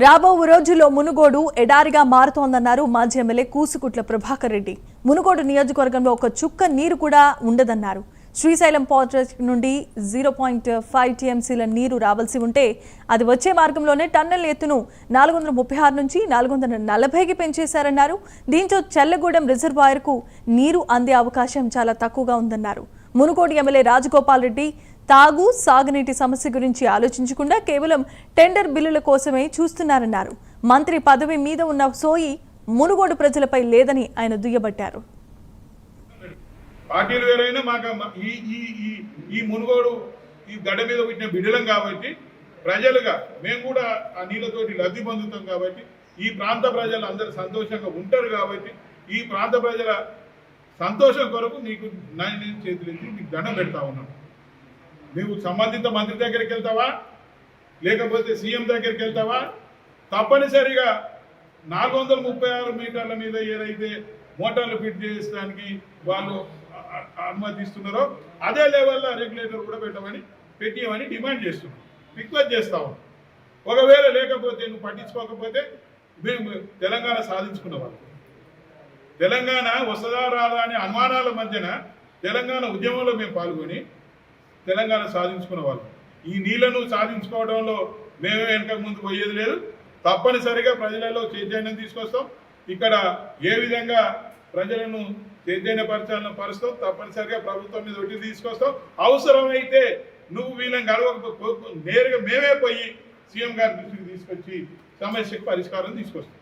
రాబో రోజుల్లో మునుగోడు ఎడారిగా మారుతోందన్నారు మాజీ ఎమ్మెల్యే కూసుకుట్ల ప్రభాకర్ రెడ్డి. మునుగోడు నియోజకవర్గంలో ఒక చుక్క నీరు కూడా ఉండదన్నారు. శ్రీశైలం ప్రాజెక్టు నుండి 0.5 టీఎంసీల నీరు రావాల్సి ఉంటే అది వచ్చే మార్గంలోనే టన్నెల్ ఎత్తును 436 నుంచి 440కి పెంచేశారన్నారు. దీంతో చెల్లగూడెం రిజర్వాయర్కు నీరు అందే అవకాశం చాలా తక్కువగా ఉందన్నారు. మునుగోడు ఎమ్మెల్యే రాజగోపాల్ రెడ్డి తాగు సాగునీటి సమస్య గురించి ఆలోచించకుండా కేవలం టెండర్ బిల్లుల కోసమే చూస్తున్నారన్నారు. మంత్రి పదవి మీద ఉన్న సోయి మునుగోడు ప్రజలపై లేదని ఆయన దుయ్యబట్టారు. పార్టీలు వేరైనా మాకు ఈ మునుగోడు ఈ గడ్డ మీద పుట్టిన బిడ్డలం కాబట్టి ప్రజలుగా మేము కూడా ఆ నీళ్ళతోటి లబ్ధి పొందుతాం కాబట్టి ఈ ప్రాంత ప్రజలు అందరూ సంతోషంగా ఉంటారు కాబట్టి ఈ ప్రాంత ప్రజల సంతోషం కొరకు నీకు నేను చేతులెత్తి నీకు దండం పెడతా ఉన్నాను. నువ్వు సంబంధిత మంత్రి దగ్గరికి వెళ్తావా లేకపోతే సీఎం దగ్గరికి వెళ్తావా? తప్పనిసరిగా 436 మీటర్ల మీద ఏదైతే మోటార్లు ఫిట్ చేయడానికి వాళ్ళు అనుమతిస్తున్నారో అదే లెవెల్లో రెగ్యులేటర్ కూడా పెట్టమని డిమాండ్ చేస్తున్నాం, రిక్వెస్ట్ చేస్తా ఉన్నాం. ఒకవేళ లేకపోతే నువ్వు పట్టించుకోకపోతే మేము తెలంగాణ సాధించుకున్న వాళ్ళు, తెలంగాణ వస్తుందా రాదా అనే అనుమానాల మధ్యన తెలంగాణ ఉద్యమంలో మేము పాల్గొని తెలంగాణ సాధించుకున్న వాళ్ళు. ఈ నీళ్లను సాధించుకోవడంలో మేమే వెనక ముందు పోయేది లేదు. తప్పనిసరిగా ప్రజలలో చైతన్యం తీసుకొస్తాం. ఇక్కడ ఏ విధంగా ప్రజలను చైతన్యపరచాలని పరుస్తాం. తప్పనిసరిగా ప్రభుత్వం మీద ఒత్తిడి తీసుకొస్తాం. అవసరమైతే నువ్వు వీళ్ళని నేరుగా మేమే పోయి సీఎం గారి దృష్టికి తీసుకొచ్చి సమస్యకు పరిష్కారం తీసుకొస్తాం.